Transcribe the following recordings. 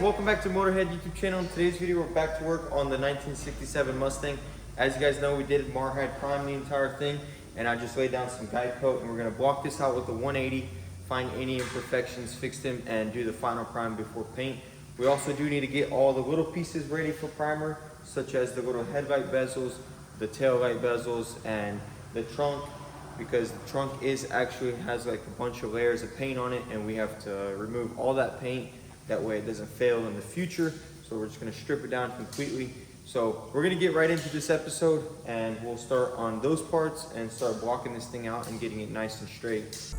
welcome back to Motorhead YouTube channel. In today's video, we're back to work on the 1967 Mustang. As you guys know, we did Motorhead prime the entire thing, and I just laid down some guide coat, and we're gonna block this out with the 180, find any imperfections, fix them, and do the final prime before paint. We also do need to get all the little pieces ready for primer, such as the little headlight bezels, the tail light bezels, and the trunk, because the trunk has like a bunch of layers of paint on it, and we have to remove all that paint. That way it doesn't fail in the future. So we're just gonna strip it down completely. So we're gonna get right into this episode, and we'll start on those parts and start blocking this thing out and getting it nice and straight.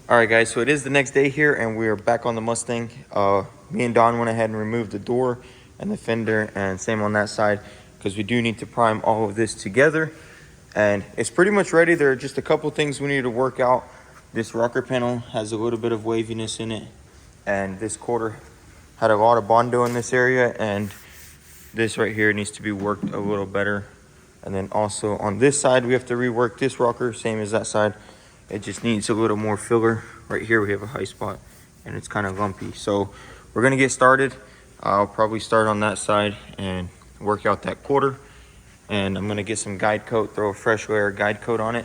All right, guys, so it is the next day here, and we are back on the Mustang. Me and Don went ahead and removed the door and the fender, and same on that side, because we do need to prime all of this together. And it's pretty much ready. There are just a couple things we need to work out. This rocker panel has a little bit of waviness in it, and this quarter had a lot of Bondo in this area, and this right here needs to be worked a little better. And then also on this side, we have to rework this rocker, same as that side. It just needs a little more filler. Right here we have a high spot, and it's kind of lumpy. So we're gonna get started. I'll probably start on that side and work out that quarter. And I'm gonna get some guide coat, throw a fresh layer of guide coat on it.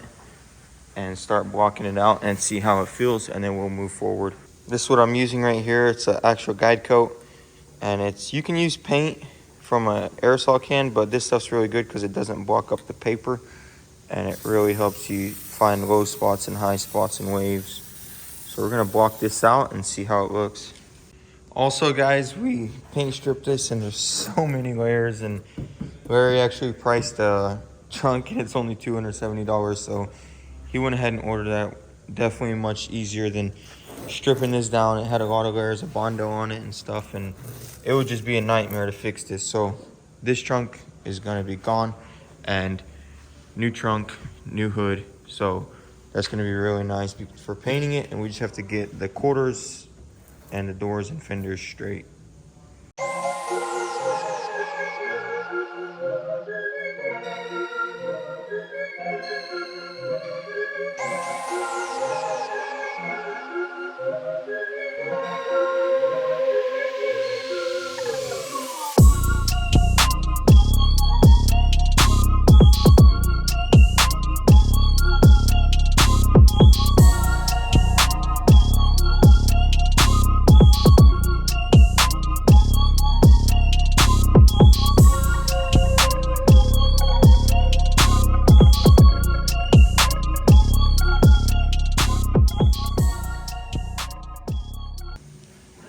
and start blocking it out and see how it feels, and then we'll move forward. This is what I'm using right here. It's an actual guide coat, and you can use paint from an aerosol can, but this stuff's really good because it doesn't block up the paper, and it really helps you find low spots and high spots and waves. So we're gonna block this out and see how it looks. Also guys, we paint stripped this and there's so many layers, and Larry actually priced a trunk and it's only $270, so he went ahead and ordered that. Definitely much easier than stripping this down. It had a lot of layers of Bondo on it and stuff, and it would just be a nightmare to fix this. So this trunk is gonna be gone, and new trunk, new hood. So that's gonna be really nice for painting it, and we just have to get the quarters and the doors and fenders straight.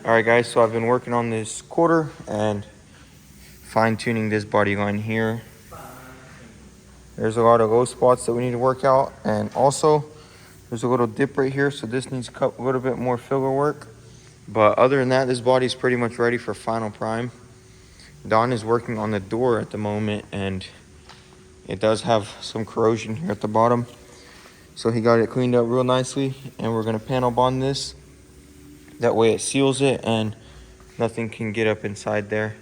Alright guys, so I've been working on this quarter and fine-tuning this body line here. There's a lot of low spots that we need to work out, and also there's a little dip right here, so this needs a little bit more filler work. But other than that, this body's pretty much ready for final prime. Don is working on the door at the moment, and it does have some corrosion here at the bottom. So he got it cleaned up real nicely, and we're gonna panel bond this. That way it seals it and nothing can get up inside there.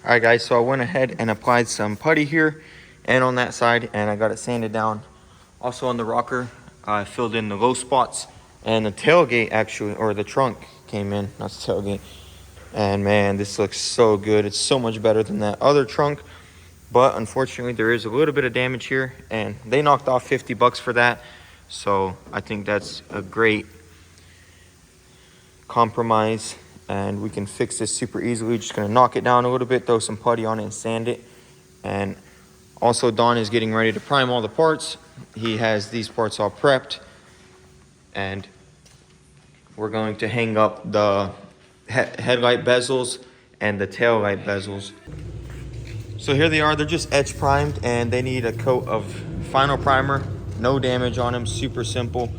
All right guys, so I went ahead and applied some putty here and on that side, and I got it sanded down. Also on the rocker, I filled in the low spots, and the tailgate actually, or the trunk came in, not the tailgate. And man, this looks so good. It's so much better than that other trunk, but unfortunately there is a little bit of damage here, and they knocked off 50 bucks for that. So I think that's a great compromise, and we can fix this super easily. Just gonna knock it down a little bit, throw some putty on it and sand it. And also Don is getting ready to prime all the parts. He has these parts all prepped, and we're going to hang up the headlight bezels and the tail light bezels. So here they are. They're just edge primed, and they need a coat of final primer. No damage on them, super simple.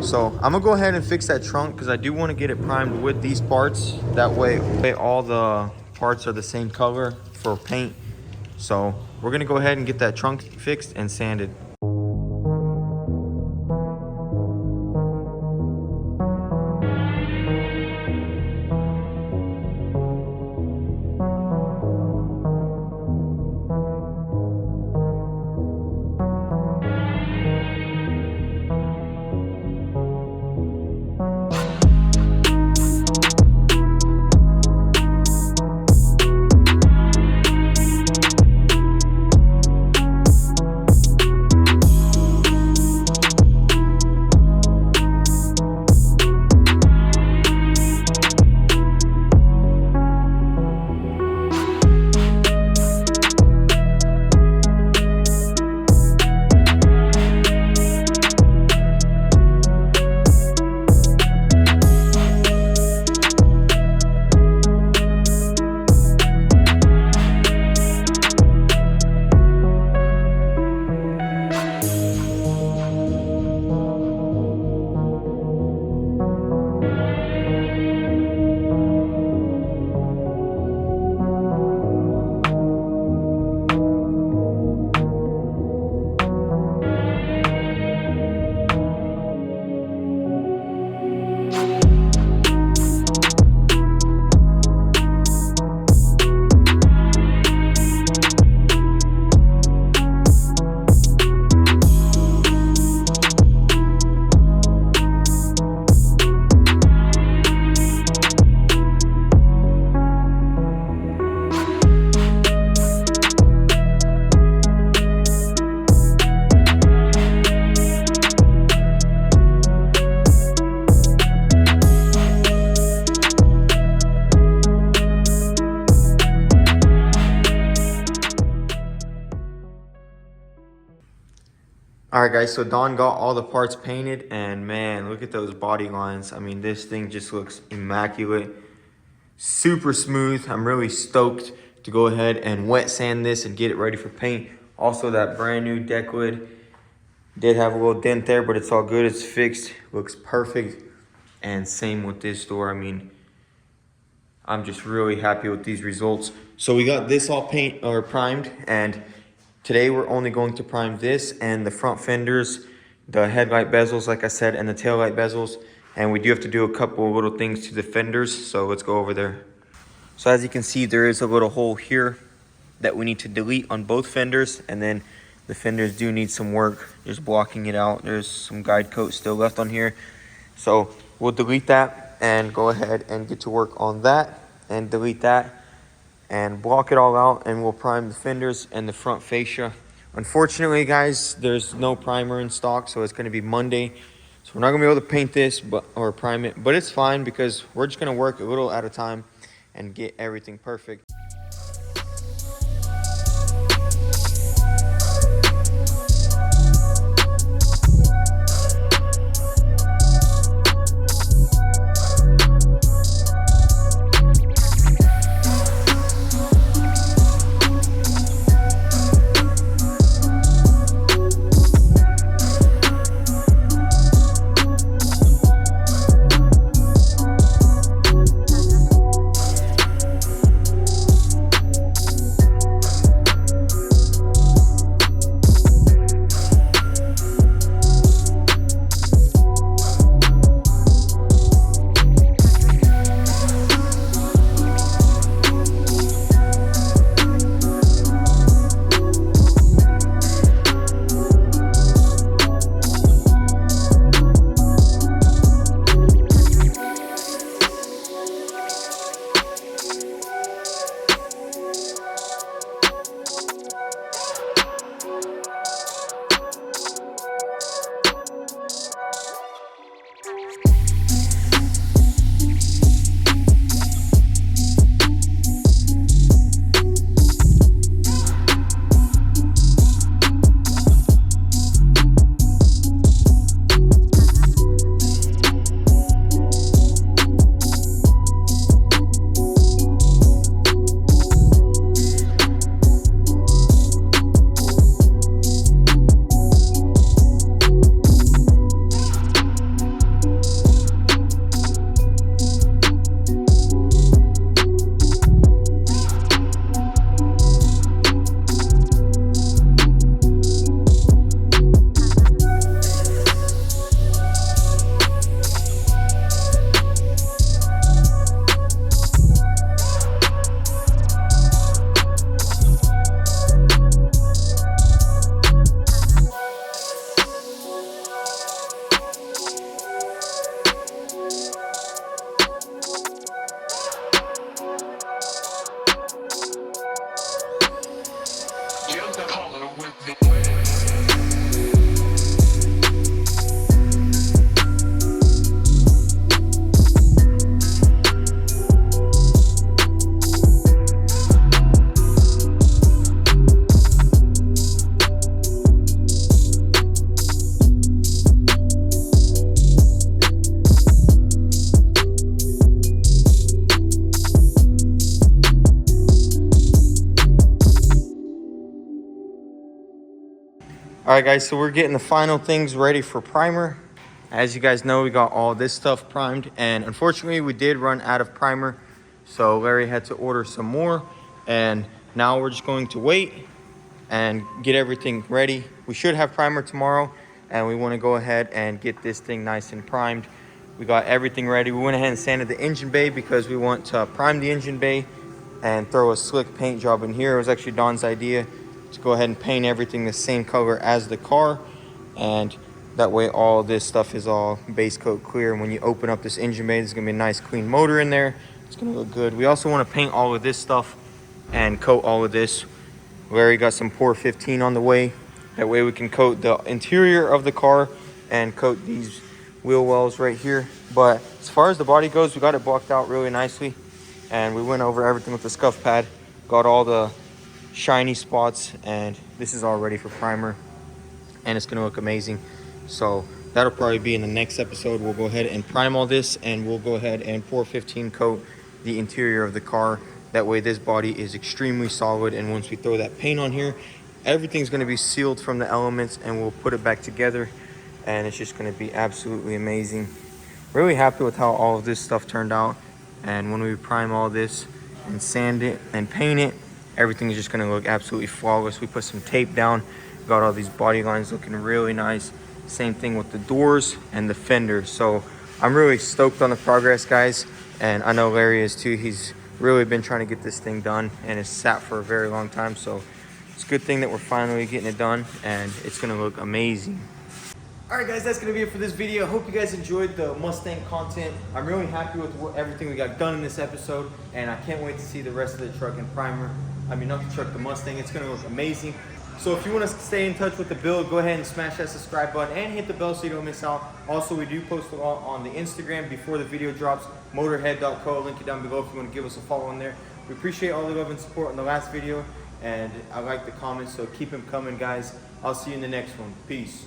So I'm gonna go ahead and fix that trunk because I do want to get it primed with these parts. That way all the parts are the same color for paint. So we're gonna go ahead and get that trunk fixed and sanded. All right, guys, so Don got all the parts painted, and man, look at those body lines. I mean, this thing just looks immaculate, super smooth. I'm really stoked to go ahead and wet sand this and get it ready for paint. Also, that brand new deck lid did have a little dent there, but it's all good. It's fixed, looks perfect. And same with this door. I mean, I'm just really happy with these results. So we got this all paint or primed, and today we're only going to prime this and the front fenders, the headlight bezels, like I said, and the taillight bezels. And we do have to do a couple of little things to the fenders, so let's go over there. So as you can see, there is a little hole here that we need to delete on both fenders, and then the fenders do need some work. Just blocking it out. There's some guide coat still left on here. So we'll delete that and go ahead and get to work on that and delete that and block it all out, and we'll prime the fenders and the front fascia. Unfortunately, guys, there's no primer in stock, so it's going to be Monday. So we're not going to be able to paint this or prime it, but it's fine because we're just going to work a little at a time and get everything perfect. All right, guys, so we're getting the final things ready for primer. As you guys know, we got all this stuff primed, and unfortunately we did run out of primer, so Larry had to order some more, and now we're just going to wait and get everything ready. We should have primer tomorrow, and we want to go ahead and get this thing nice and primed. We got everything ready. We went ahead and sanded the engine bay because we want to prime the engine bay and throw a slick paint job in here. It was actually Don's idea to go ahead and paint everything the same color as the car, and that way all this stuff is all base coat clear. And when you open up this engine bay, there's gonna be a nice clean motor in there. It's gonna look good. We also want to paint all of this stuff and coat all of this. Larry got some Pour 15 on the way. That way we can coat the interior of the car and coat these wheel wells right here. But as far as the body goes, we got it blocked out really nicely, and we went over everything with the scuff pad, got all the shiny spots, and this is all ready for primer. and it's gonna look amazing. So that'll probably be in the next episode. We'll go ahead and prime all this, and we'll go ahead and 415 coat the interior of the car. That way this body is extremely solid, and once we throw that paint on here, everything's gonna be sealed from the elements, and we'll put it back together, and it's just gonna be absolutely amazing. Really happy with how all of this stuff turned out. And when we prime all this and sand it and paint it, everything is just gonna look absolutely flawless. We put some tape down, got all these body lines looking really nice. Same thing with the doors and the fenders. So I'm really stoked on the progress, guys. And I know Larry is too. He's really been trying to get this thing done, and it's sat for a very long time. So it's a good thing that we're finally getting it done, and it's gonna look amazing. All right, guys, that's gonna be it for this video. Hope you guys enjoyed the Mustang content. I'm really happy with everything we got done in this episode, and I can't wait to see the rest of the truck and primer. I mean, not the truck, the Mustang. It's gonna look amazing. So if you want to stay in touch with the build, go ahead and smash that subscribe button and hit the bell so you don't miss out. Also, we do post a lot on the Instagram before the video drops, motorhead.co. Link it down below if you want to give us a follow on there. We appreciate all the love and support on the last video, and I like the comments, so keep them coming, guys. I'll see you in the next one. Peace.